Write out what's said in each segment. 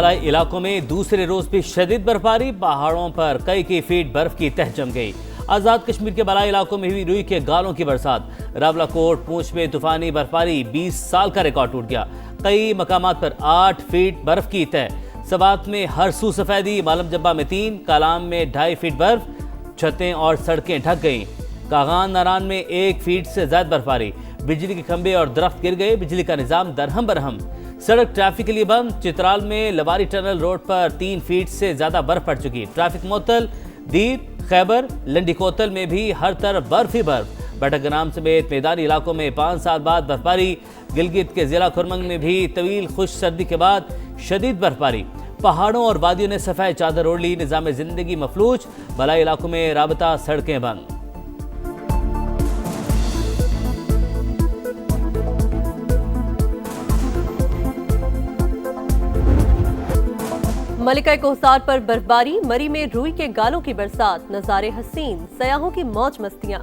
बालाई इलाकों में दूसरे रोज भी शदीद बर्फबारी, पहाड़ों पर कई फीट बर्फ की तह जम गई। आजाद कश्मीर के बालाई इलाकों में हुई रुई के गालों की बरसात। रावलाकोट, पूंछ में तूफानी बर्फबारी, 20 साल का रिकॉर्ड टूट गया। कई मकामात पर 8 फीट बर्फ की तह। सवात में हर सू सफेदी, मालम जब्बा में 3, कालाम में 2.5 फीट बर्फ, छतें और सड़कें ढक गईं। कागान नारान में 1 फीट से ज्यादा बर्फबारी, बिजली के खंभे और दरख्त गिर गए, बिजली का निजाम दरहम बरहम। सड़क ट्रैफिक के लिए बंद। चित्राल में लवारी टनल रोड पर 3 फीट से ज्यादा बर्फ पड़ चुकी। ट्रैफिक मुअत्तल। दीर, खैबर, लंडीकोतल में भी हर तरफ बर्फ ही बर्फ। बटकग्राम समेत मैदानी इलाकों में 5 साल बाद बर्फबारी। गिलगित के जिला खुरमंग में भी तवील खुश सर्दी के बाद शदीद बर्फबारी। पहाड़ों और वादियों ने सफेद चादर ओढ़ ली, निजाम जिंदगी मफलूज। बलाई इलाकों में राबता सड़कें बंद। मलिका कोहसार पर बर्फबारी, मरी में रुई के गालों की बरसात, नजारे हसीन, सयाहों की मौज मस्तियां।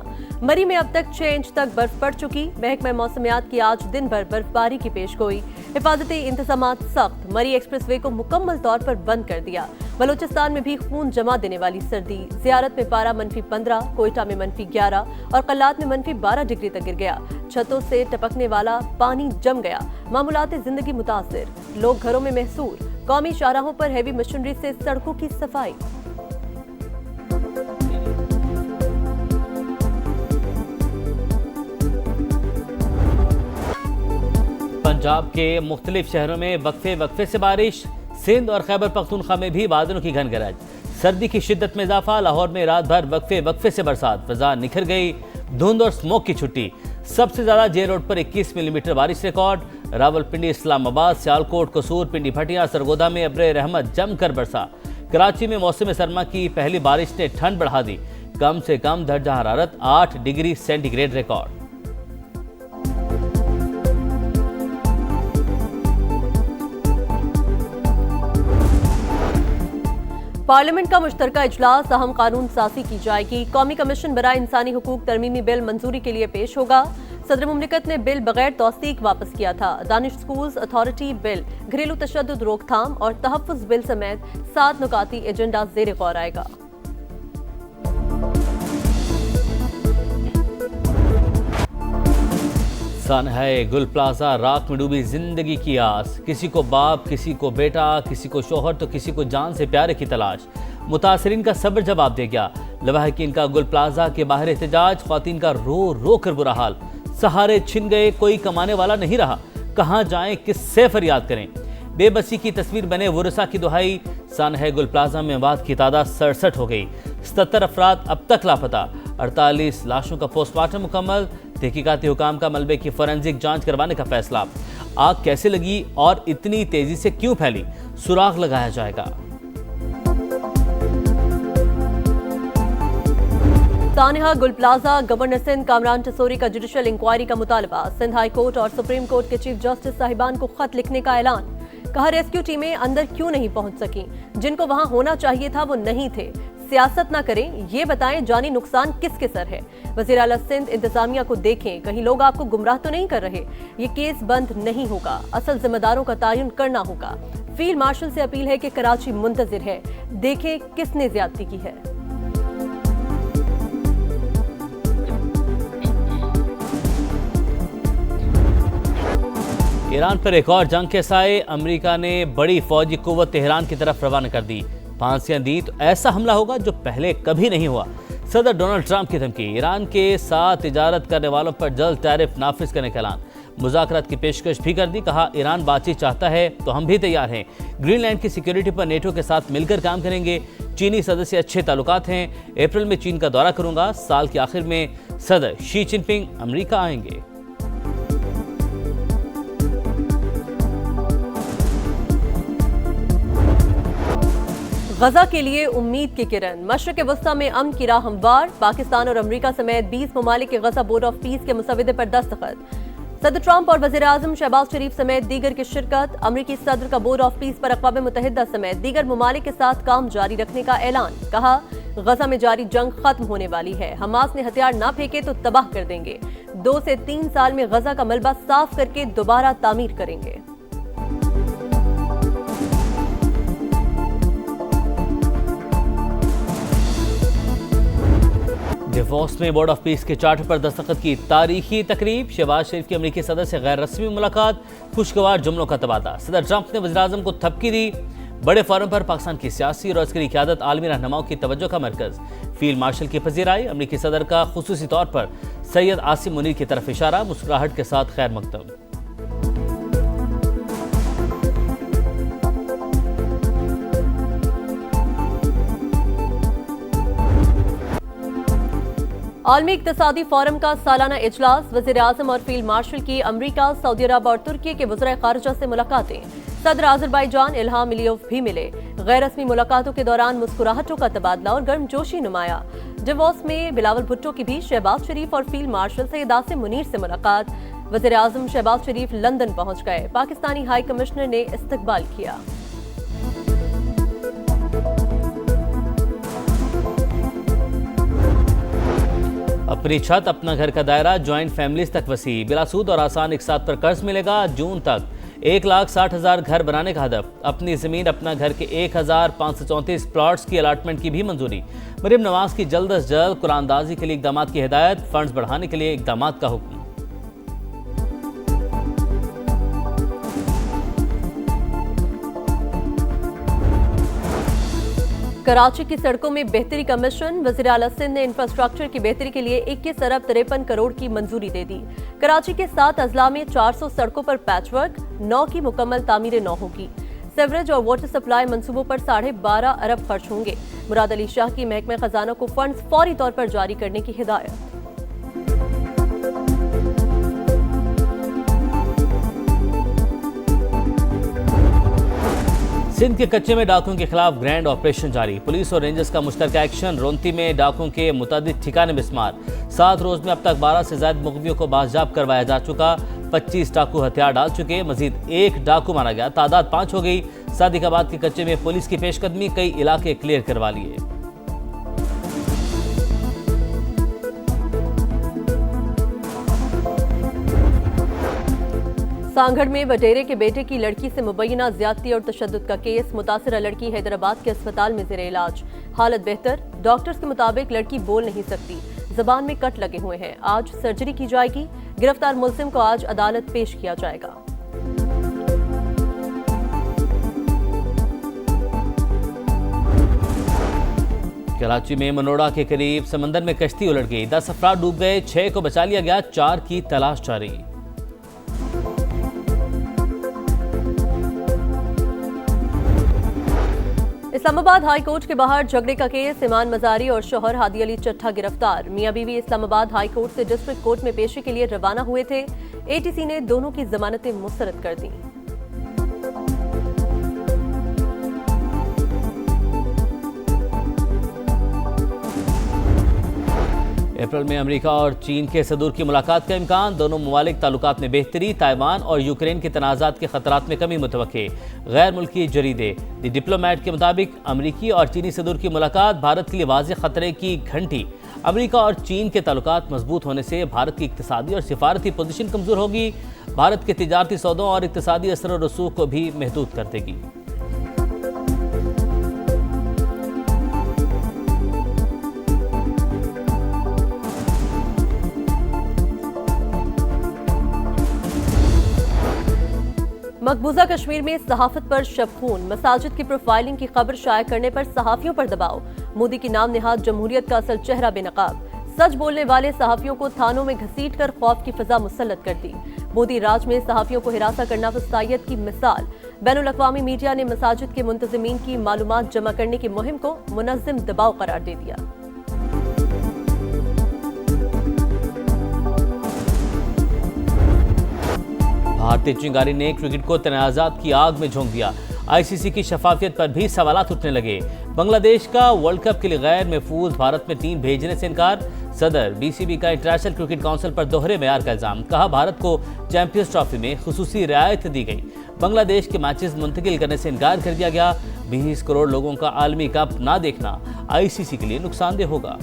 मरी में अब तक 6 इंच तक बर्फ पड़ चुकी। महकमा मौसमियात की आज दिन भर बर्फबारी की पेशगोई। हिफाजती इंतजामात सख्त। मरी एक्सप्रेसवे को मुकम्मल तौर पर बंद कर दिया। बलोचिस्तान में भी खून जमा देने वाली सर्दी। जियारत में पारा -15, कोयटा में -11 और कल्लात में -12 डिग्री तक गिर गया। छतों से टपकने वाला पानी जम गया। मामूलात जिंदगी मुतासिर, लोग घरों में महसूर। कौमी शाहराहों पर हैवी मशीनरी से सड़कों की सफाई। पंजाब के मुख्तलिफ शहरों में वक्फे से बारिश। सिंध और खैबर पख्तूनख्वा में भी बादलों की घनगरज। सर्दी की शिद्दत में इजाफा। लाहौर में रात भर वक्फे से बरसात, फजा निखर गई। धुंध और स्मोक की छुट्टी। सबसे ज्यादा जे रोड पर 21 मिलीमीटर बारिश रिकॉर्ड। रावलपिंडी, इस्लामाबाद, सियालकोट, कसूर, पिंडी भटिया, सरगोदा में अब्रे रहमत जमकर बरसा। कराची में मौसम सरमा की पहली बारिश ने ठंड बढ़ा दी। कम से कम दर्जा हरारत 8 डिग्री सेंटीग्रेड रिकॉर्ड। पार्लियामेंट का मुश्तरका इजलास, अहम कानून साजी की जाएगी। कौमी कमीशन बराए इंसानी हुकूक तरमीमी बिल मंजूरी के लिए पेश होगा। सदर मुमलिकत ने बिल बगैर तौसीक वापस किया था। दानिश स्कूल्स अथॉरिटी बिल, घरेलू तशद्दुद रोकथाम और तहफ़्फ़ुज़ बिल समेत 7 नुकाती एजेंडा ज़ेर गौर आएगा। सानहाए गुल प्लाजा, राख में डूबी जिंदगी की आस। किसी को बाप, किसी को बेटा, किसी को शोहर तो किसी को जान से प्यारे की तलाश। मुतासरीन का सब्र जवाब दे गया। लवाहकीन का गुल प्लाजा के बाहर एहतजाज, ख्वातीन का रो कर बुरा हाल। सहारे छिन गए, कोई कमाने वाला नहीं रहा। कहाँ जाएं, किससे फरियाद करें। बेबसी की तस्वीर बने वुरसा की दुहाई। सानहाए गुल प्लाजा में अमवात की तादाद 67 हो गई। 77 अफराद अब तक लापता। 48 लाशों का पोस्टमार्टम मुकम्मल। तहकीकाती हुकाम का मलबे की फोरेंसिक जांच करवाने का फैसला। आग कैसे लगी और इतनी तेजी से क्यों फैली, सुराग लगाया जाएगा। सानहा गुल प्लाजा, गवर्नर सिंध कामरान टसोरी का जुडिशल इंक्वायरी का मुतालबा। सिंध हाई कोर्ट और सुप्रीम कोर्ट के चीफ जस्टिस साहिबान को खत लिखने का ऐलान। कहा रेस्क्यू टीमें अंदर क्यों नहीं पहुंच सकी, जिनको वहां होना चाहिए था वो नहीं थे। सियासत ना करें, ये बताएं जानी नुकसान किसके सर है। वज़ीर आला सिंध इंतजामिया को देखें, कहीं लोग आपको गुमराह तो नहीं कर रहे। ये केस बंद नहीं होगा, असल जिम्मेदारों का तयन करना होगा। फील्ड मार्शल से अपील है कि कराची मुंतजिर है, देखें किसने ज्यादती की है। ईरान पर एक और जंग के साए, अमेरिका ने बड़ी फौजी कुव्वत तेहरान की तरफ रवाना कर दी। फांसियां दी तो ऐसा हमला होगा जो पहले कभी नहीं हुआ। सदर डोनाल्ड ट्रंप की धमकी। ईरान के साथ तिजारत करने वालों पर जल्द टैरिफ नाफिज करने का ऐलान। मुज़ाकरात की पेशकश भी कर दी। कहा ईरान बातचीत चाहता है तो हम भी तैयार हैं। ग्रीनलैंड की सिक्योरिटी पर नेटो के साथ मिलकर काम करेंगे। चीनी सदर से अच्छे ताल्लुकात हैं। अप्रैल में चीन का दौरा करूंगा। साल के आखिर में सदर शी जिनपिंग अमेरिका आएंगे। गजा के लिए उम्मीद की किरण। मशरक़ वस्ता में अमन की राह हमवार। पाकिस्तान और अमेरिका समेत 20 ममालिक के गजा बोर्ड ऑफ पीस के मुसविदे पर दस्तखत। सदर ट्रंप और वज़ीर आज़म शहबाज शरीफ समेत दीगर की शिरकत। अमरीकी सदर का बोर्ड ऑफ पीस पर अक़वाम मुत्तहिदा समेत दीगर ममालिक के साथ काम जारी रखने का ऐलान। कहा गजा में जारी जंग खत्म होने वाली है। हमास ने हथियार ना फेंके तो तबाह कर देंगे। 2 से 3 साल में गजा का मलबा साफ करके दोबारा तामीर करेंगे। डिवोर्स में बोर्ड ऑफ पीस के चार्टर पर दस्तखत की तारीखी तकरीब। शहबाज शरीफ की अमेरिकी सदर से गैर रस्मी मुलाकात, खुशगवार जुमलों का तबादला। सदर ट्रंप ने वज़ीर-ए-आज़म को थपकी दी। बड़े फोरम पर पाकिस्तान की सियासी और अस्करी क़यादत आलमी रहनुमाओं की तवज्जो का मरकज़। फील्ड मार्शल की पजीराई। अमेरिकी सदर का खुसूसी तौर पर सैयद आसिम मुनीर की तरफ इशारा, मुस्कुराहट के साथ खैर मकदम। आलमी इक्तिसादी फोरम का सालाना इजलास। वज़ीर-ए-आज़म और फील्ड मार्शल की अमरीका, सऊदी अरब और तुर्की के वज़ीर ख़ारिजा से मुलाकातें। सदर अज़रबैजान इल्हाम अलीयव भी मिले। गैर रस्मी मुलाकातों के दौरान मुस्कुराहटों का तबादला और गर्मजोशी नुमाया। डिवोर्स में बिलावल भुट्टो की भी शहबाज शरीफ और फील्ड मार्शल सैयद आसिम मुनीर से मुलाकात। वज़ीर-ए-आज़म शहबाज शरीफ लंदन पहुंच गए। पाकिस्तानी हाई कमिश्नर ने इस्तकबाल किया। अपनी छत अपना घर का दायरा, ज्वाइंट फैमिलीज तक वसी। बिला सूद और आसान एक साथ पर कर्ज मिलेगा। जून तक 1,60,000 घर बनाने का हदफ। अपनी जमीन अपना घर के 1,534 प्लॉट्स की अलाटमेंट की भी मंजूरी। मरीम नवाज की जल्द अज जल्द कुरानदाजी के लिए इकदाम की हिदायत। फंड्स बढ़ाने के लिए इकदाम का हुक्म। कराची की सड़कों में बेहतरी का मिशन। वज़ीर आला सिंध ने इंफ्रास्ट्रक्चर की बेहतरी के लिए 21 अरब 53 करोड़ की मंजूरी दे दी। कराची के 7 अजला में 400 सड़कों पर पैचवर्क, 9 की मुकम्मल तामीर 9 होगी। सेवरेज और वाटर सप्लाई मंसूबों पर 12.5 अरब खर्च होंगे। मुराद अली शाह की महकमे खजाना को फंड्स फौरी तौर पर जारी करने की हिदायत। सिंध के कच्चे में डाकुओं के खिलाफ ग्रैंड ऑपरेशन जारी। पुलिस और रेंजर्स का मुश्तरका एक्शन। रोंती में डाकुओं के मुतादिद ठिकाने बिस्मार। 7 रोज में अब तक 12 से ज्यादा मुकवियों को बाजियाब करवाया जा चुका। 25 डाकू हथियार डाल चुके। मजीद 1 डाकू मारा गया। तादाद 5 हो गई। सादिकाबाद के कच्चे में पुलिस की पेशकदमी, कई इलाके क्लियर करवा लिए। सांगड़ में वडेरे के बेटे की लड़की से मुबैना ज्यादती और तशद्दुद का केस। मुतासिरा लड़की हैदराबाद के अस्पताल में ज़ेरे इलाज। हालत बेहतर। डॉक्टर्स के मुताबिक लड़की बोल नहीं सकती, जबान में कट लगे हुए हैं। आज सर्जरी की जाएगी। गिरफ्तार मुलजिम को आज अदालत पेश किया जाएगा। कराची में मनोड़ा के करीब समंदर में कश्ती उलट गई। 10 अफराद डूब गए, 6 को बचा लिया गया, 4 की तलाश जारी। इस्लामाबाद हाई कोर्ट के बाहर झगड़े का केस। इमान मजारी और शौहर हादी अली चट्ठा गिरफ्तार। मियां बीवी इस्लामाबाद हाई कोर्ट से डिस्ट्रिक्ट कोर्ट में पेशी के लिए रवाना हुए थे। एटीसी ने दोनों की जमानतें मुस्तरद कर दी। अप्रैल में अमेरिका और चीन के सदूर की मुलाकात का इम्कान। दोनों ममालिक ताल्लुकात में बेहतरी। ताइवान और यूक्रेन के तनाज़ात के खतरात में कमी मुतवक्के। गैर मुल्की जरीदे द डिप्लोमेट के मुताबिक अमेरिकी और चीनी सदूर की मुलाकात भारत के लिए वाज़ेह खतरे की घंटी। अमेरिका और चीन के ताल्लुकात मजबूत होने से भारत की इक्तिसादी और सिफारती पोजीशन कमज़ोर होगी। भारत के तिजारती सौदों और इक्तिसादी असर और रसूख को भी महदूद कर देगी। मकबूजा कश्मीर में सहाफत पर शबखून। मसाजिद की प्रोफाइलिंग की खबर शाया करने पर सहाफियों पर दबाव। मोदी की नाम निहाद जमहूरियत का असल चेहरा बेनकाब। सच बोलने वाले सहाफियों को थानों में घसीट कर खौफ की फिजा मुसल्लत कर दी। मोदी राज में सहाफियों को हिरासा करना वस्तायत की मिसाल। बैनुल अक़वामी मीडिया ने मसाजिद के मुंतज़िमीन की मालूमात जमा करने की मुहिम को मुनज़्ज़म दबाव करार दे दिया। भारतीय चिंगारी ने क्रिकेट को तनाज़ात की आग में झोंक दिया। आईसीसी की शफाफियत पर भी सवालात उठने लगे। बांग्लादेश का वर्ल्ड कप के लिए गैर महफूज भारत में टीम भेजने से इनकार। सदर बीसीबी का इंटरनेशनल क्रिकेट काउंसिल पर दोहरे मेयार का इल्जाम। कहा भारत को चैंपियंस ट्रॉफी में खुसूसी रियायत दी गई। बांग्लादेश के मैचेस मुंतकिल करने से इनकार कर दिया गया। 20 करोड़ लोगों का आलमी कप ना देखना आईसीसी के लिए नुकसानदेह होगा।